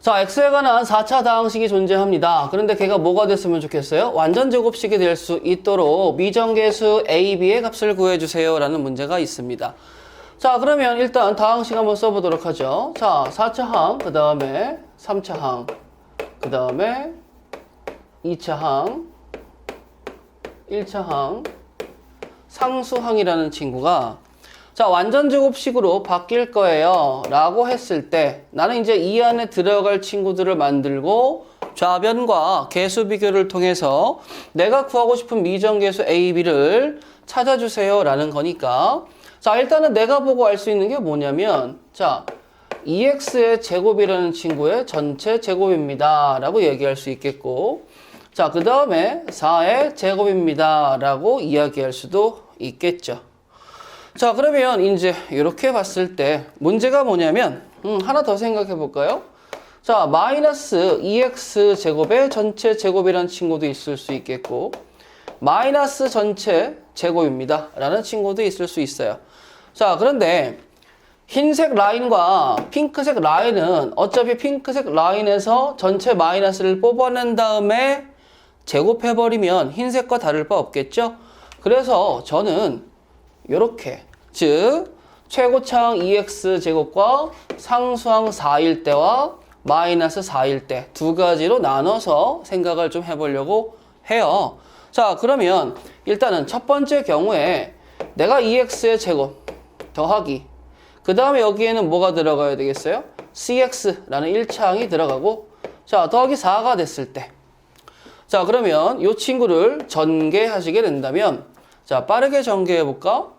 자, x에 관한 4차 다항식이 존재합니다. 그런데 걔가 뭐가 됐으면 좋겠어요? 완전 제곱식이 될 수 있도록 미정계수 a, b의 값을 구해주세요 라는 문제가 있습니다. 자, 그러면 일단 다항식 한번 써보도록 하죠. 자, 4차 항, 그 다음에 3차 항, 그 다음에 2차 항, 1차 항, 상수항이라는 친구가 자, 완전 제곱식으로 바뀔 거예요 라고 했을 때 나는 이제 이 안에 들어갈 친구들을 만들고 좌변과 계수 비교를 통해서 내가 구하고 싶은 미정계수 a, b를 찾아주세요 라는 거니까 자, 일단은 내가 보고 알 수 있는 게 뭐냐면 자, 2x의 제곱이라는 친구의 전체 제곱입니다 라고 얘기할 수 있겠고 자, 그 다음에 4의 제곱입니다 라고 이야기할 수도 있겠죠. 자, 그러면 이제 이렇게 봤을 때 문제가 뭐냐면 하나 더 생각해 볼까요? 자, 마이너스 2x 제곱의 전체 제곱이라는 친구도 있을 수 있겠고 마이너스 전체 제곱입니다 라는 친구도 있을 수 있어요. 자, 그런데 흰색 라인과 핑크색 라인은 어차피 핑크색 라인에서 전체 마이너스를 뽑아낸 다음에 제곱해버리면 흰색과 다를 바 없겠죠? 그래서 저는 요렇게 즉 최고차항 2x 제곱과 상수항 4일 때와 마이너스 4일 때 두 가지로 나눠서 생각을 좀 해보려고 해요. 자, 그러면 일단은 첫 번째 경우에 내가 2x의 제곱 더하기 그 다음에 여기에는 뭐가 들어가야 되겠어요? cx라는 1차항이 들어가고 자, 더하기 4가 됐을 때 자, 그러면 이 친구를 전개하시게 된다면 자, 빠르게 전개해 볼까?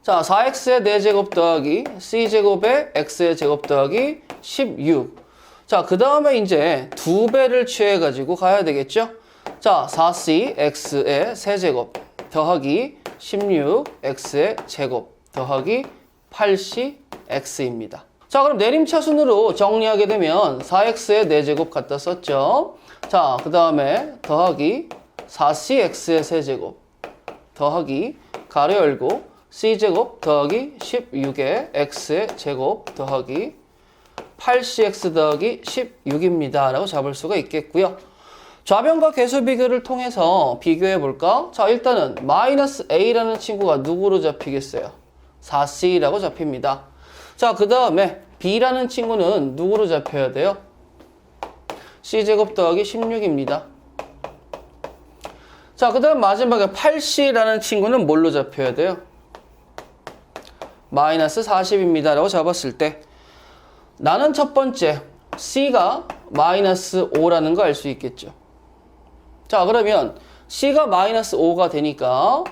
자, 4x의 4제곱 더하기 c제곱의 x의 제곱 더하기 16. 자, 그 다음에 이제 2배를 취해가지고 가야 되겠죠? 자, 4c x의 세제곱 더하기 16x의 제곱 더하기 8c x입니다. 자, 그럼 내림차순으로 정리하게 되면 4x의 4제곱 갖다 썼죠? 자, 그 다음에 더하기 4c x의 세제곱 더하기 가로 열고 c제곱 더하기 16의 x의 제곱 더하기 8cx 더하기 16입니다 라고 잡을 수가 있겠고요. 좌변과 계수 비교를 통해서 비교해 볼까? 자, 일단은 마이너스 a라는 친구가 누구로 잡히겠어요? 4c라고 잡힙니다. 자, 그 다음에 b라는 친구는 누구로 잡혀야 돼요? c제곱 더하기 16입니다. 자, 그 다음 마지막에 8c라는 친구는 뭘로 잡혀야 돼요? 마이너스 40입니다 라고 잡았을 때 나는 첫 번째 c가 마이너스 5라는 거 알 수 있겠죠. 자, 그러면 c가 마이너스 5가 되니까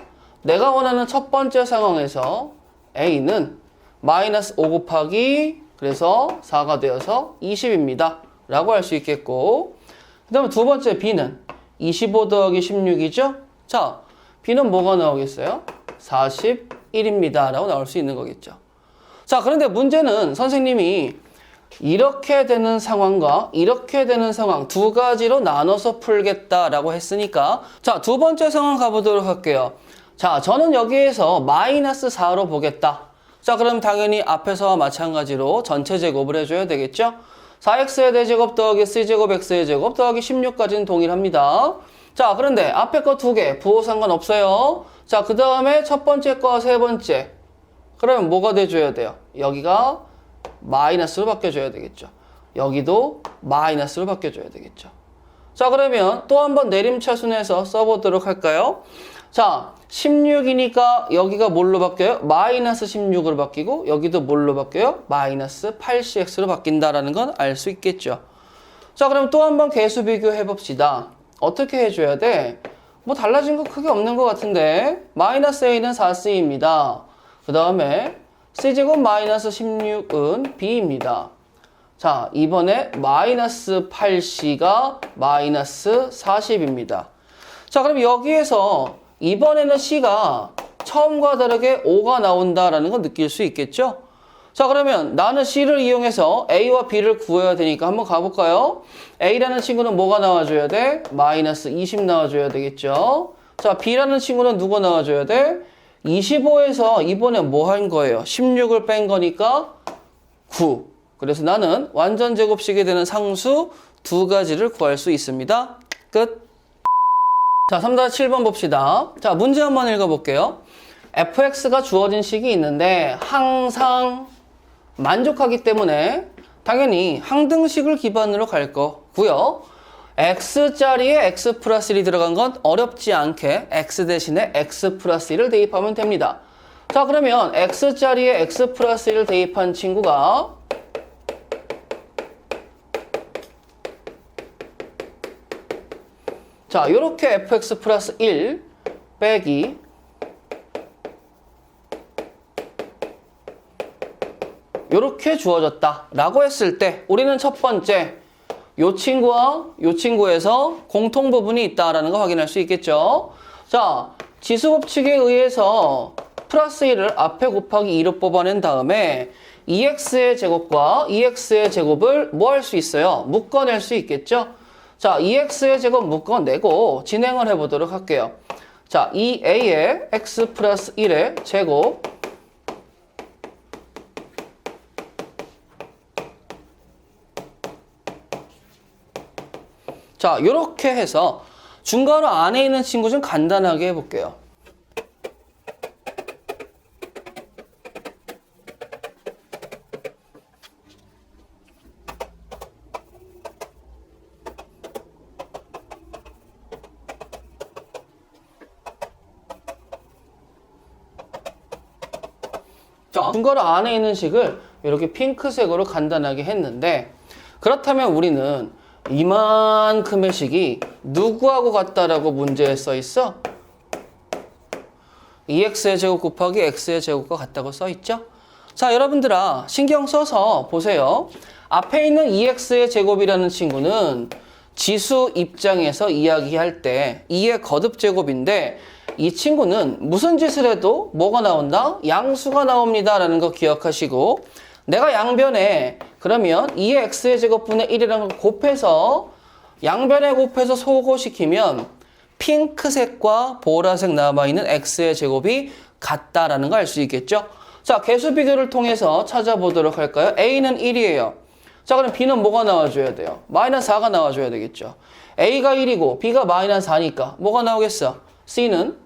내가 원하는 첫 번째 상황에서 a는 마이너스 5 곱하기 그래서 4가 되어서 20입니다 라고 할 수 있겠고 그 다음에 두 번째 b는 25 더하기 16이죠. 자, b는 뭐가 나오겠어요? 41입니다 라고 나올 수 있는 거겠죠. 자, 그런데 문제는 선생님이 이렇게 되는 상황과 이렇게 되는 상황 두 가지로 나눠서 풀겠다라고 했으니까 자, 두 번째 상황 가보도록 할게요. 자, 저는 여기에서 마이너스 4로 보겠다. 자, 그럼 당연히 앞에서와 마찬가지로 전체 제곱을 해줘야 되겠죠. 4x의 4제곱 더하기 c제곱 x의 제곱 더하기 16까지는 동일합니다. 자, 그런데 앞에 거 두 개 부호 상관없어요. 자, 그 다음에 첫 번째 거와 세 번째 그러면 뭐가 돼줘야 돼요? 여기가 마이너스로 바뀌어줘야 되겠죠. 여기도 마이너스로 바뀌어줘야 되겠죠. 자, 그러면 또 한번 내림차순에서 써보도록 할까요? 자, 16이니까 여기가 뭘로 바뀌어요? 마이너스 16으로 바뀌고 여기도 뭘로 바뀌어요? 마이너스 8cx로 바뀐다라는 건 알 수 있겠죠. 자, 그럼 또 한번 계수 비교해 봅시다. 어떻게 해줘야 돼? 뭐 달라진 거 크게 없는 것 같은데 마이너스 a는 4c입니다. 그 다음에 c제곱 마이너스 16은 b입니다. 자, 이번에 마이너스 8c가 마이너스 40입니다. 자, 그럼 여기에서 이번에는 c가 처음과 다르게 5가 나온다라는 건 느낄 수 있겠죠? 자, 그러면 나는 c를 이용해서 a와 b를 구해야 되니까 한번 가볼까요? a라는 친구는 뭐가 나와줘야 돼? 마이너스 20 나와줘야 되겠죠? 자, b라는 친구는 누가 나와줘야 돼? 25에서 이번에 뭐 한 거예요? 16을 뺀 거니까 9. 그래서 나는 완전 제곱식이 되는 상수 두 가지를 구할 수 있습니다. 끝. 자, 3-7번 봅시다. 자, 문제 한번 읽어볼게요. fx가 주어진 식이 있는데 항상 만족하기 때문에 당연히 항등식을 기반으로 갈 거고요. x자리에 x 플러스 1이 들어간 건 어렵지 않게 x 대신에 x 플러스 1을 대입하면 됩니다. 자, 그러면 x자리에 x 플러스 1을 대입한 친구가 자, 요렇게 fx 플러스 1 빼기 요렇게 주어졌다 라고 했을 때 우리는 첫 번째 요 친구와 요 친구에서 공통 부분이 있다라는 거 확인할 수 있겠죠. 자, 지수법칙에 의해서 플러스 1을 앞에 곱하기 2로 뽑아낸 다음에 2x의 제곱과 2x의 제곱을 뭐 할 수 있어요? 묶어낼 수 있겠죠. 자, 2x의 제곱 묶어내고 진행을 해보도록 할게요. 자, 2a의 x 플러스 1의 제곱 자, 요렇게 해서 중괄호 안에 있는 친구 좀 간단하게 해볼게요. 자, 중괄호 안에 있는 식을 이렇게 핑크색으로 간단하게 했는데 그렇다면 우리는 이만큼의 식이 누구하고 같다라고 문제에 써 있어? 2x의 제곱 곱하기 x의 제곱과 같다고 써 있죠? 자, 여러분들아 신경 써서 보세요. 앞에 있는 2x의 제곱이라는 친구는 지수 입장에서 이야기할 때 2의 거듭 제곱인데 이 친구는 무슨 짓을 해도 뭐가 나온다? 양수가 나옵니다 라는 거 기억하시고 내가 양변에 그러면 2의 x의 제곱분의 1이라는 걸 곱해서 양변에 곱해서 소거시키면 핑크색과 보라색 남아있는 x의 제곱이 같다라는 걸 알 수 있겠죠. 자, 개수 비교를 통해서 찾아보도록 할까요? a는 1이에요. 자, 그럼 b는 뭐가 나와줘야 돼요? 마이너스 4가 나와줘야 되겠죠. a가 1이고 b가 마이너스 4니까 뭐가 나오겠어? c는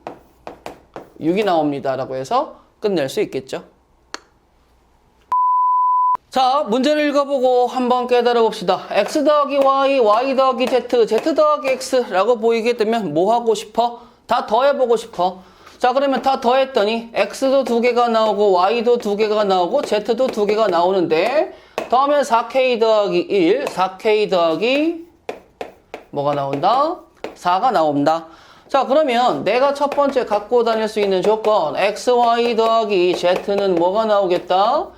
6이 나옵니다 라고 해서 끝낼 수 있겠죠. 자, 문제를 읽어보고 한번 깨달아 봅시다. x 더하기 y, y 더하기 z, z 더하기 x라고 보이게 되면 뭐 하고 싶어? 다 더해보고 싶어. 자, 그러면 다 더했더니 x도 2개가 나오고 y도 2개가 나오고 z도 2개가 나오는데 더하면 4k 더하기 1, 4k 더하기 뭐가 나온다? 4가 나온다. 자, 그러면 내가 첫 번째 갖고 다닐 수 있는 조건 x, y 더하기 z는 뭐가 나오겠다?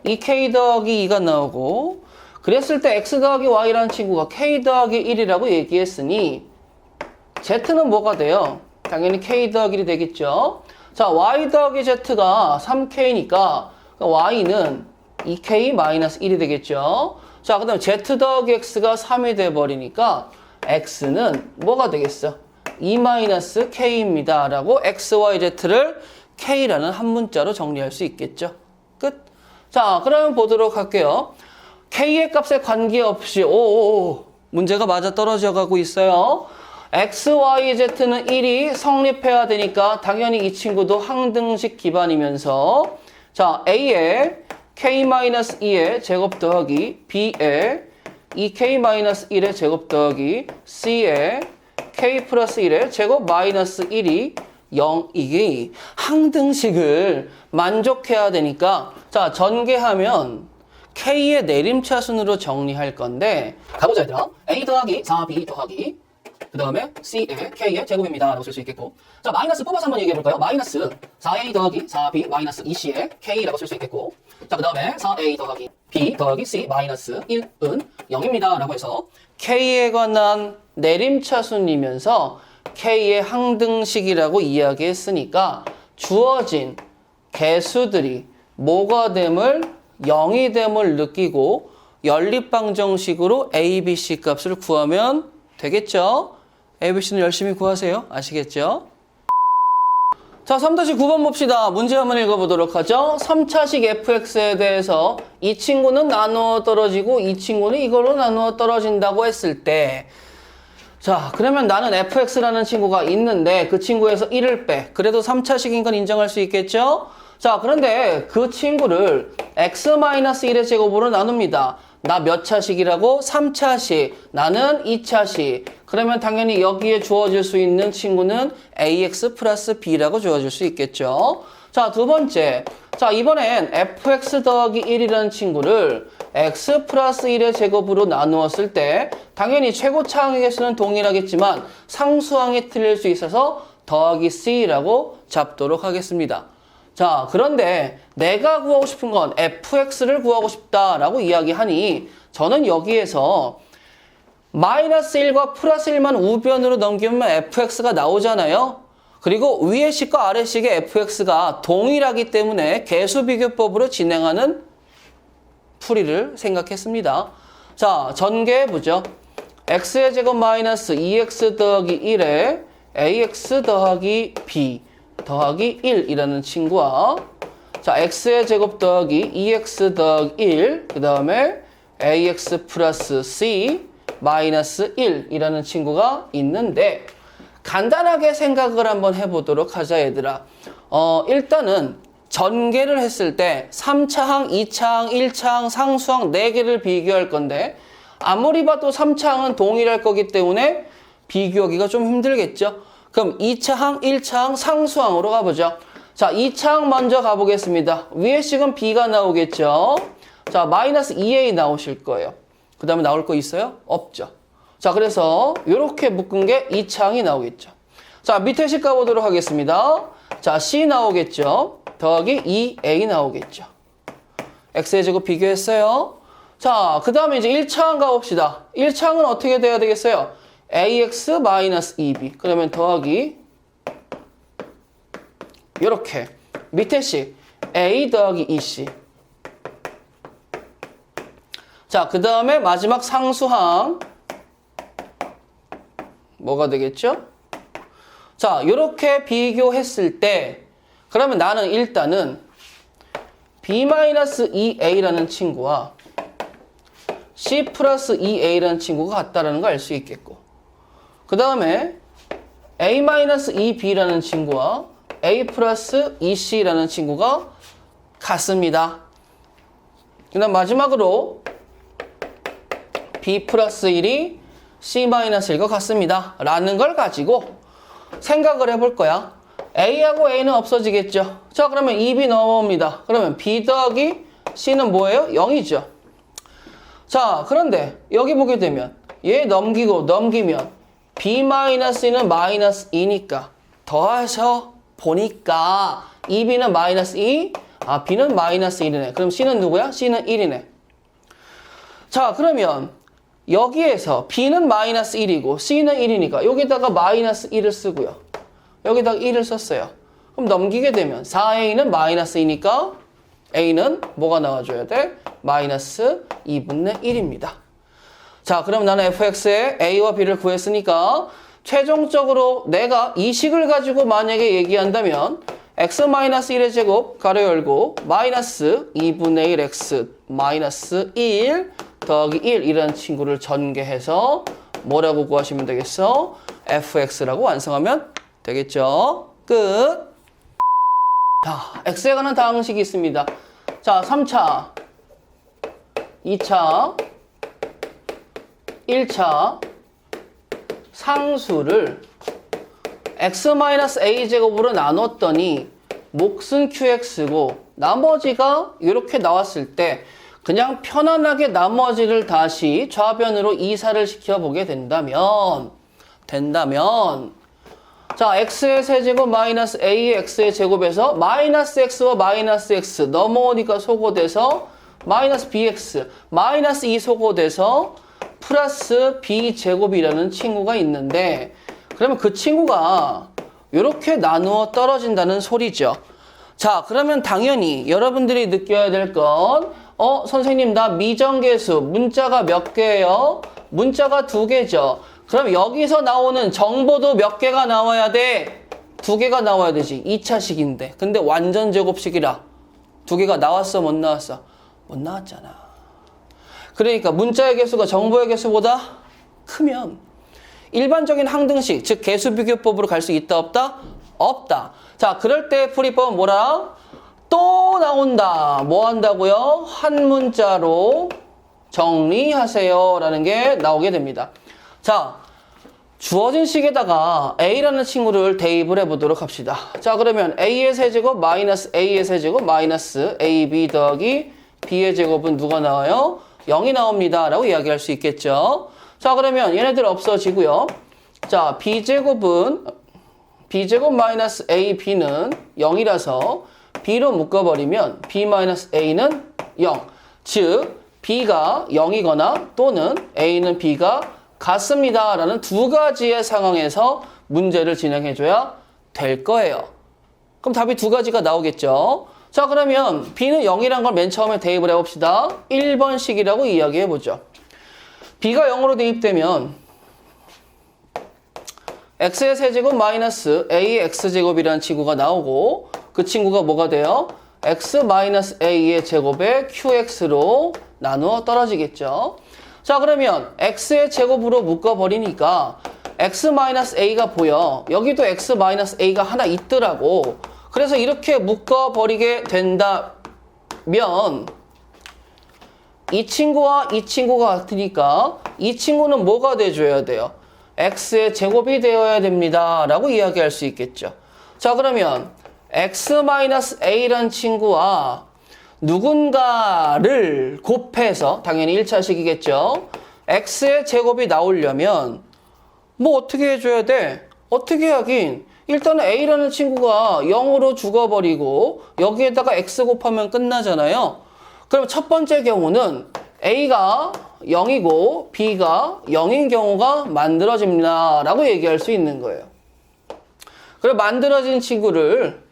2k 더하기 2가 나오고 그랬을 때 x 더하기 y라는 친구가 k 더하기 1이라고 얘기했으니 z는 뭐가 돼요? 당연히 k 더하기 1이 되겠죠. 자, y 더하기 z가 3k니까 y는 2k 마이너스 1이 되겠죠. 자, 그 다음에 z 더하기 x가 3이 돼버리니까 x는 뭐가 되겠어? 2 마이너스 k입니다 라고 x, y, z를 k라는 한 문자로 정리할 수 있겠죠. 끝. 자, 그러면 보도록 할게요. k의 값에 관계없이 문제가 맞아 떨어져 가고 있어요. x, y, z는 1이 성립해야 되니까 당연히 이 친구도 항등식 기반이면서 자, a의 k-2의 제곱 더하기 b의 2k-1의 제곱 더하기 c의 k 플러스 1의 제곱 마이너스 1이 0, 이게 항등식을 만족해야 되니까 자, 전개하면 k의 내림차순으로 정리할 건데 가보자 얘들아. a 더하기 4b 더하기 그 다음에 c의 k의 제곱입니다 라고 쓸 수 있겠고 자, 마이너스 뽑아서 한번 얘기해볼까요? 마이너스 4a 더하기 4b 마이너스 2c의 k라고 쓸 수 있겠고 자, 그 다음에 4a 더하기 b 더하기 c 마이너스 1은 0입니다 라고 해서 k에 관한 내림차순이면서 k의 항등식이라고 이야기했으니까 주어진 개수들이 뭐가 됨을 0이 됨을 느끼고 연립방정식으로 a, b, c 값을 구하면 되겠죠? a, b, c는 열심히 구하세요. 아시겠죠? 자, 3-9번 봅시다. 문제 한번 읽어보도록 하죠. 3차식 fx에 대해서 이 친구는 나누어 떨어지고 이 친구는 이걸로 나누어 떨어진다고 했을 때, 자, 그러면 나는 fx라는 친구가 있는데 그 친구에서 1을 빼. 그래도 3차식인 건 인정할 수 있겠죠? 자, 그런데 그 친구를 x-1의 제곱으로 나눕니다. 나 몇 차식이라고? 3차식. 나는 2차식. 그러면 당연히 여기에 주어질 수 있는 친구는 ax 플러스 b라고 주어질 수 있겠죠. 자, 두 번째. 자, 이번엔 fx 더하기 1이라는 친구를 x 플러스 1의 제곱으로 나누었을 때 당연히 최고차항의 개수는 동일하겠지만 상수항이 틀릴 수 있어서 더하기 c라고 잡도록 하겠습니다. 자, 그런데 내가 구하고 싶은 건 fx를 구하고 싶다라고 이야기하니 저는 여기에서 마이너스 1과 플러스 1만 우변으로 넘기면 fx가 나오잖아요. 그리고 위의 식과 아래 식의 fx가 동일하기 때문에 개수비교법으로 진행하는 풀이를 생각했습니다. 자, 전개해보죠. x의 제곱 마이너스 2x 더하기 1에 ax 더하기 b 더하기 1이라는 친구와 자, x의 제곱 더하기 2x 더하기 1 그 다음에 ax 플러스 c 마이너스 1이라는 친구가 있는데 간단하게 생각을 한번 해보도록 하자 얘들아. 일단은 전개를 했을 때 3차항, 2차항, 1차항, 상수항 4개를 비교할 건데 아무리 봐도 3차항은 동일할 거기 때문에 비교하기가 좀 힘들겠죠. 그럼 2차항, 1차항, 상수항으로 가보죠. 자, 2차항 먼저 가보겠습니다. 위에 식은 b가 나오겠죠. 자, 마이너스 2a 나오실 거예요. 그 다음에 나올 거 있어요? 없죠. 자, 그래서 이렇게 묶은 게 2차항이 나오겠죠. 자, 밑에 식 가보도록 하겠습니다. 자, c 나오겠죠. 더하기 2a 나오겠죠. x의 제곱 비교했어요. 자, 그 다음에 이제 1차항 가봅시다. 1차항은 어떻게 돼야 되겠어요? ax 마이너스 2b. 그러면 더하기 이렇게 밑에 식 a 더하기 2c. 자, 그 다음에 마지막 상수항 뭐가 되겠죠? 자, 이렇게 비교했을 때 그러면 나는 일단은 b-2a라는 친구와 c 플러스 2a라는 친구가 같다라는 걸 알 수 있겠고 그 다음에 a-2b라는 친구와 a 플러스 2c라는 친구가 같습니다. 그 다음 마지막으로 b 플러스 1이 c-1과 같습니다. 라는 걸 가지고 생각을 해볼 거야. a하고 a는 없어지겠죠. 자, 그러면 2b 넘어옵니다. 그러면 b 더하기 c는 뭐예요? 0이죠. 자, 그런데 여기 보게 되면 얘 넘기면 b-는 마이너스 2니까 더해서 보니까 2b는 마이너스 2, b는 마이너스 1이네. 그럼 c는 누구야? c는 1이네. 자, 그러면 여기에서 b는 마이너스 1이고 c는 1이니까 여기다가 마이너스 1을 쓰고요. 여기다가 1을 썼어요. 그럼 넘기게 되면 4a는 마이너스 2니까 a는 뭐가 나와줘야 돼? 마이너스 2분의 1입니다. 자, 그럼 나는 fx의 a와 b를 구했으니까 최종적으로 내가 이 식을 가지고 만약에 얘기한다면 x-1의 제곱 가로 열고 마이너스 2분의 1 x 마이너스 1 더하기 1이라는 친구를 전개해서 뭐라고 구하시면 되겠어? fx라고 완성하면 되겠죠? 끝! 자, x에 관한 다항식이 있습니다. 자, 3차, 2차, 1차 상수를 x-a제곱으로 나눴더니 몫은 qx고 나머지가 이렇게 나왔을 때 그냥 편안하게 나머지를 다시 좌변으로 이사를 시켜보게 된다면 자, x의 세제곱 마이너스 a의 x의 제곱에서 마이너스 x와 마이너스 x 넘어오니까 소거돼서 마이너스 bx 마이너스 2 소거돼서 플러스 b제곱이라는 친구가 있는데 그러면 그 친구가 이렇게 나누어 떨어진다는 소리죠. 자, 그러면 당연히 여러분들이 느껴야 될 건 선생님 나 미정계수 문자가 몇 개예요? 문자가 2개죠. 그럼 여기서 나오는 정보도 몇 개가 나와야 돼? 두 개가 나와야 되지. 2차식인데. 근데 완전 제곱식이라 두 개가 나왔어, 못 나왔어? 못 나왔잖아. 그러니까 문자의 개수가 정보의 개수보다 크면 일반적인 항등식, 즉 개수비교법으로 갈 수 있다, 없다? 없다. 자, 그럴 때 풀이법은 뭐라? 또 나온다. 뭐 한다고요? 한 문자로 정리하세요 라는 게 나오게 됩니다. 자, 주어진 식에다가 a라는 친구를 대입을 해보도록 합시다. 자, 그러면 a의 세제곱 마이너스 a의 세제곱 마이너스 ab 더하기 b의 제곱은 누가 나와요? 0이 나옵니다 라고 이야기할 수 있겠죠. 자, 그러면 얘네들 없어지고요. 자, b제곱 마이너스 ab는 0이라서 b로 묶어버리면 b 마이너스 a는 0. 즉 b가 0이거나 또는 a는 b가 같습니다 라는 두 가지의 상황에서 문제를 진행해줘야 될 거예요. 그럼 답이 두 가지가 나오겠죠. 자, 그러면 b는 0이란 걸 맨 처음에 대입을 해봅시다. 1번식이라고 이야기해보죠. b가 0으로 대입되면 x의 세제곱 마이너스 a의 x제곱이라는 친구가 나오고 그 친구가 뭐가 돼요? x 마이너스 a의 제곱에 qx로 나누어 떨어지겠죠. 자, 그러면 x의 제곱으로 묶어버리니까 x 마이너스 a가 보여. 여기도 x 마이너스 a가 하나 있더라고. 그래서 이렇게 묶어버리게 된다면 이 친구와 이 친구가 같으니까 이 친구는 뭐가 돼줘야 돼요? x의 제곱이 되어야 됩니다 라고 이야기할 수 있겠죠. 자, 그러면 x-a라는 친구와 누군가를 곱해서 당연히 1차식이겠죠. x의 제곱이 나오려면 뭐 어떻게 해줘야 돼? 어떻게 하긴 일단은 a라는 친구가 0으로 죽어버리고 여기에다가 x 곱하면 끝나잖아요. 그럼 첫 번째 경우는 a가 0이고 b가 0인 경우가 만들어집니다 라고 얘기할 수 있는 거예요. 그리고 만들어진 친구를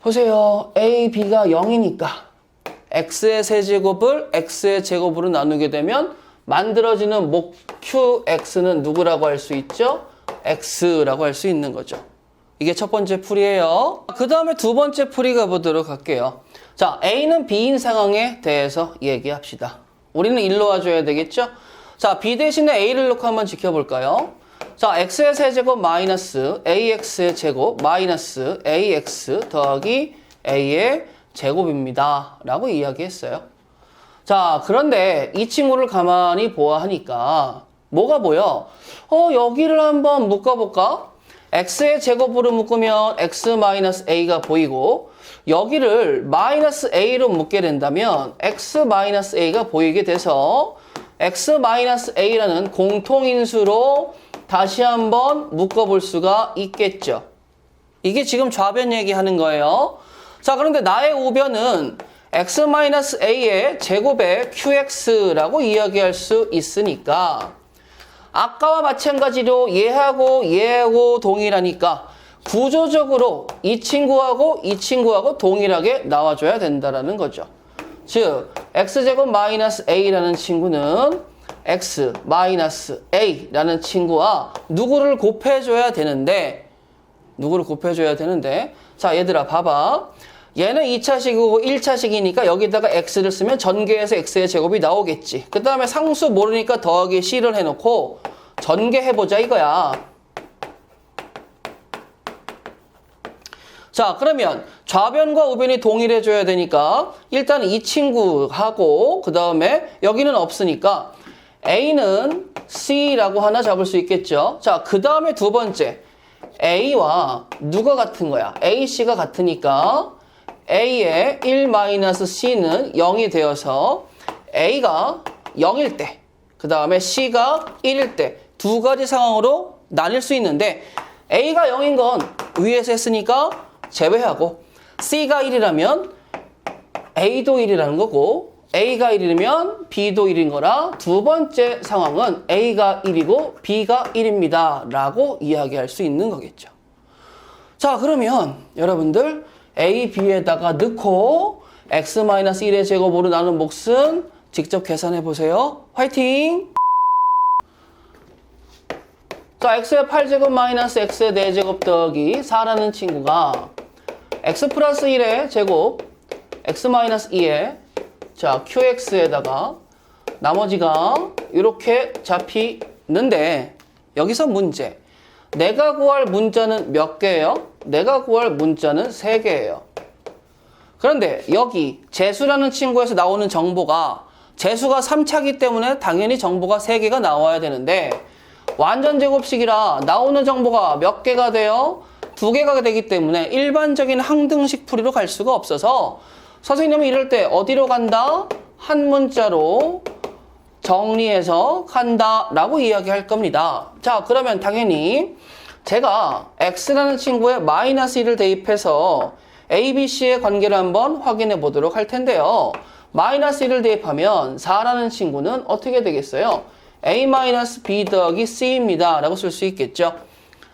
보세요. a, b가 0이니까 x의 세제곱을 x의 제곱으로 나누게 되면 만들어지는 목 qx는 누구라고 할 수 있죠? x라고 할 수 있는 거죠. 이게 첫 번째 풀이에요. 그 다음에 두 번째 풀이 가보도록 할게요. 자, a는 b인 상황에 대해서 얘기합시다. 우리는 일로 와줘야 되겠죠? 자, b 대신에 a를 놓고 한번 지켜볼까요? 자, x의 세제곱 마이너스 ax의 제곱 마이너스 ax 더하기 a의 제곱입니다 라고 이야기했어요. 자, 그런데 이 친구를 가만히 보아하니까 뭐가 보여? 여기를 한번 묶어볼까? x의 제곱으로 묶으면 x 마이너스 a가 보이고 여기를 마이너스 a로 묶게 된다면 x 마이너스 a가 보이게 돼서 x 마이너스 a라는 공통인수로 다시 한번 묶어볼 수가 있겠죠. 이게 지금 좌변 얘기하는 거예요. 자, 그런데 나의 우변은 x-a의 제곱에 qx라고 이야기할 수 있으니까 아까와 마찬가지로 얘하고 동일하니까 구조적으로 이 친구하고 동일하게 나와줘야 된다라는 거죠. 즉 x제곱 마이너스 a라는 친구는 x 마이너스 a라는 친구와 누구를 곱해줘야 되는데 자, 얘들아 봐봐. 얘는 2차식이고 1차식이니까 여기다가 x를 쓰면 전개해서 x의 제곱이 나오겠지. 그 다음에 상수 모르니까 더하기 c를 해놓고 전개해보자 이거야. 자, 그러면 좌변과 우변이 동일해줘야 되니까 일단 이 친구하고 그 다음에 여기는 없으니까 a는 c라고 하나 잡을 수 있겠죠. 자, 그 다음에 두 번째 a와 누가 같은 거야? ac가 같으니까 a의 1-c는 0이 되어서 a가 0일 때, 그 다음에 c가 1일 때 두 가지 상황으로 나뉠 수 있는데 a가 0인 건 위에서 했으니까 제외하고 c가 1이라면 a도 1이라는 거고 a가 1이면 b도 1인 거라 두 번째 상황은 a가 1이고 b가 1입니다 라고 이야기할 수 있는 거겠죠. 자, 그러면 여러분들 a, b에다가 넣고 x-1의 제곱으로 나눈 몫은 직접 계산해 보세요. 화이팅! 자, x의 8제곱 마이너스 x의 4제곱 더하기 4라는 친구가 x 플러스 1의 제곱 x 마이너스 2의 자, qx에다가 나머지가 이렇게 잡히는데 여기서 문제. 내가 구할 문자는 몇 개예요? 내가 구할 문자는 3개예요. 그런데 여기 재수라는 친구에서 나오는 정보가 재수가 3차기 때문에 당연히 정보가 3개가 나와야 되는데 완전 제곱식이라 나오는 정보가 몇 개가 돼요? 2개가 되기 때문에 일반적인 항등식 풀이로 갈 수가 없어서 선생님은 이럴 때 어디로 간다? 한 문자로 정리해서 간다라고 이야기할 겁니다. 자, 그러면 당연히 제가 x라는 친구에 마이너스 1을 대입해서 a, b, c의 관계를 한번 확인해 보도록 할 텐데요. 마이너스 1을 대입하면 4라는 친구는 어떻게 되겠어요? a-b 더하기 c입니다 라고 쓸 수 있겠죠.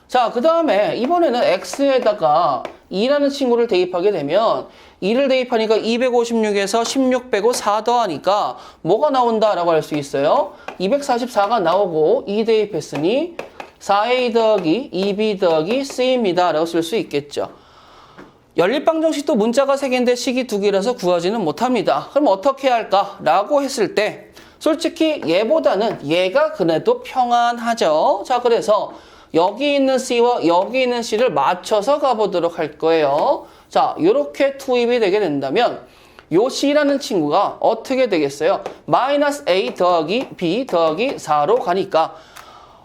자, 그 다음에 이번에는 x에다가 2라는 친구를 대입하게 되면 2를 대입하니까 256에서 16 빼고 4 더하니까 뭐가 나온다라고 할 수 있어요? 244가 나오고 2 대입했으니 4a 더하기 2b 더하기 c입니다 라고 쓸 수 있겠죠. 연립방정식도 문자가 3개인데 식이 2개라서 구하지는 못합니다. 그럼 어떻게 할까? 라고 했을 때 솔직히 얘보다는 얘가 그래도 평안하죠. 자, 그래서 여기 있는 C와 여기 있는 C를 맞춰서 가보도록 할 거예요. 자, 이렇게 투입이 되게 된다면 요 C라는 친구가 어떻게 되겠어요? 마이너스 A 더하기 B 더하기 4로 가니까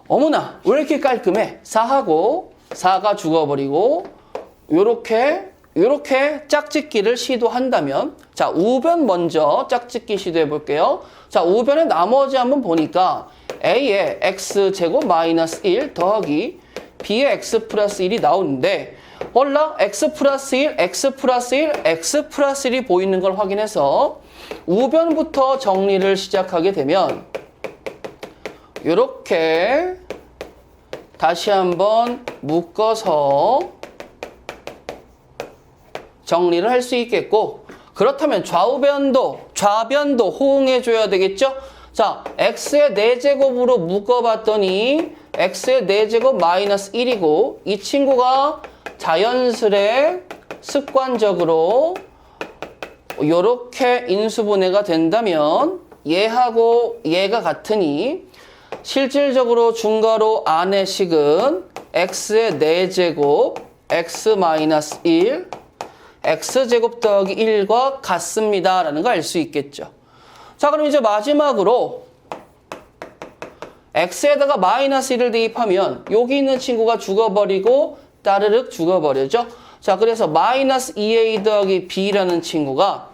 어머나 왜 이렇게 깔끔해? 4하고 4가 죽어버리고 요렇게 짝짓기를 시도한다면 자, 우변 먼저 짝짓기 시도해 볼게요. 자, 우변의 나머지 한번 보니까 a의 x제곱 마이너스 1 더하기 b의 x 플러스 1이 나오는데 몰라? x 플러스 1, x 플러스 1, x 플러스 1이 보이는 걸 확인해서 우변부터 정리를 시작하게 되면 이렇게 다시 한번 묶어서 정리를 할 수 있겠고 그렇다면 좌변도 호응해 줘야 되겠죠? 자, x의 4제곱으로 묶어봤더니 x의 4제곱 마이너스 1이고 이 친구가 자연스레 습관적으로 이렇게 인수분해가 된다면 얘하고 얘가 같으니 실질적으로 중괄호 안의 식은 x의 4제곱 x 마이너스 1 x제곱 더하기 1과 같습니다 라는 걸 알 수 있겠죠. 자, 그럼 이제 마지막으로 x에다가 마이너스 1을 대입하면 여기 있는 친구가 죽어버리고 따르륵 죽어버려죠. 자, 그래서 마이너스 2a 더하기 b라는 친구가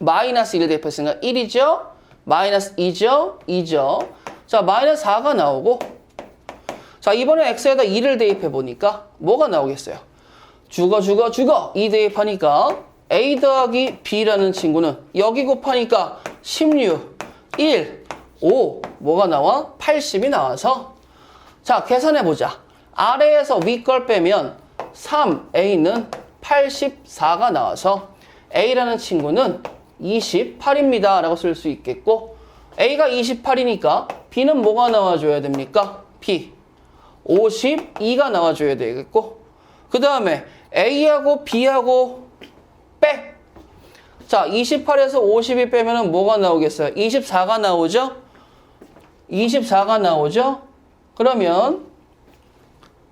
마이너스 1을 대입했으니까 1이죠. 마이너스 2죠. 2죠. 자, 마이너스 4가 나오고 자, 이번에 x에다 2를 대입해보니까 뭐가 나오겠어요? 죽어 2 대입하니까 a 더하기 b라는 친구는 여기 곱하니까 16, 1, 5 뭐가 나와? 80이 나와서 자, 계산해보자. 아래에서 위 걸 빼면 3a는 84가 나와서 a라는 친구는 28입니다 라고 쓸 수 있겠고 a가 28이니까 b는 뭐가 나와줘야 됩니까? b 52가 나와줘야 되겠고 그 다음에 A하고 B하고 빼. 자, 28에서 52 빼면은 뭐가 나오겠어요? 24가 나오죠? 24가 나오죠? 그러면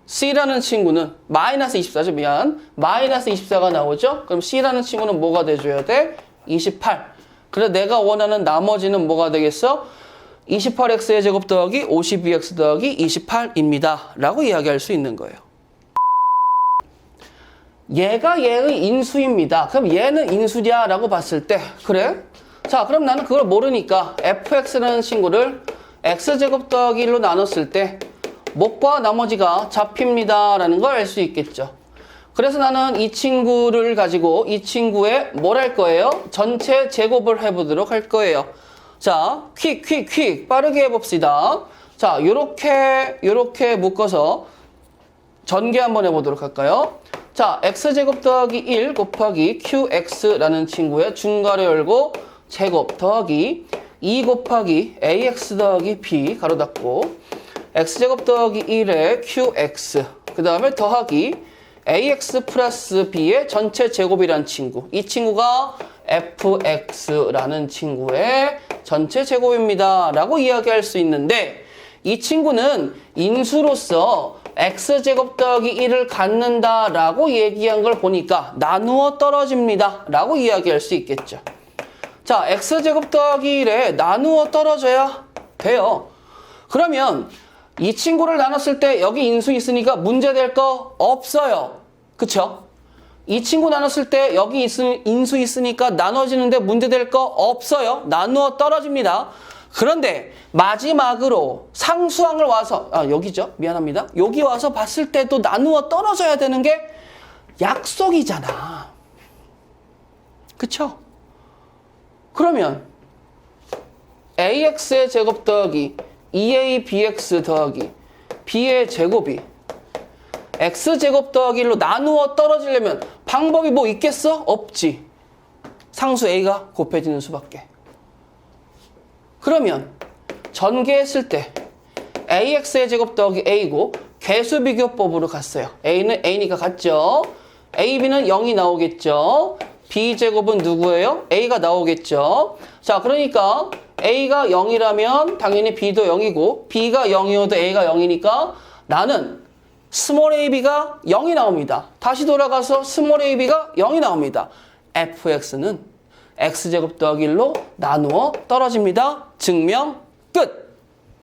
C라는 친구는 마이너스 24죠? 미안. 마이너스 24가 나오죠? 그럼 C라는 친구는 뭐가 돼줘야 돼? 28. 그래서 내가 원하는 나머지는 뭐가 되겠어? 28x의 제곱 더하기 52x 더하기 28입니다. 라고 이야기할 수 있는 거예요. 얘가 얘의 인수입니다. 그럼 얘는 인수냐? 라고 봤을 때 그래? 자, 그럼 나는 그걸 모르니까 fx라는 친구를 x제곱 더하기 1로 나눴을 때 목과 나머지가 잡힙니다. 라는 걸 알 수 있겠죠. 그래서 나는 이 친구를 가지고 이 친구의 뭘 할 거예요? 전체 제곱을 해보도록 할 거예요. 자, 퀵 빠르게 해봅시다. 자, 요렇게 묶어서 전개 한번 해보도록 할까요? 자, x제곱 더하기 1 곱하기 qx라는 친구의 중괄호 열고 제곱 더하기 2 곱하기 ax 더하기 b 가로 닫고 x제곱 더하기 1의 qx 그 다음에 더하기 ax 플러스 b의 전체 제곱이란 친구. 이 친구가 fx라는 친구의 전체 제곱입니다. 라고 이야기할 수 있는데 이 친구는 인수로서 x제곱 더하기 1을 갖는다 라고 얘기한 걸 보니까 나누어 떨어집니다. 라고 이야기할 수 있겠죠. 자, x제곱 더하기 1에 나누어 떨어져야 돼요. 그러면 이 친구를 나눴을 때 여기 인수 있으니까 문제될 거 없어요. 그쵸? 이 친구 나눴을 때 여기 인수 있으니까 나눠지는데 문제될 거 없어요. 나누어 떨어집니다. 그런데 마지막으로 상수항을 와서 여기죠. 미안합니다. 여기 와서 봤을 때도 나누어 떨어져야 되는 게 약속이잖아. 그쵸? 그러면 ax의 제곱 더하기 2abx 더하기 b의 제곱이 x제곱 더하기 1로 나누어 떨어지려면 방법이 뭐 있겠어? 없지. 상수 a가 곱해지는 수밖에. 그러면 전개했을 때 ax의 제곱 더하기 a고 개수비교법으로 갔어요. a는 a니까 같죠. ab는 0이 나오겠죠. b제곱은 누구예요? a가 나오겠죠. 자, 그러니까 a가 0이라면 당연히 b도 0이고 b가 0이어도 a가 0이니까 나는 스몰 ab가 0이 나옵니다. 다시 돌아가서 스몰 ab가 0이 나옵니다. fx는 x제곱 더하기 1로 나누어 떨어집니다. 증명 끝!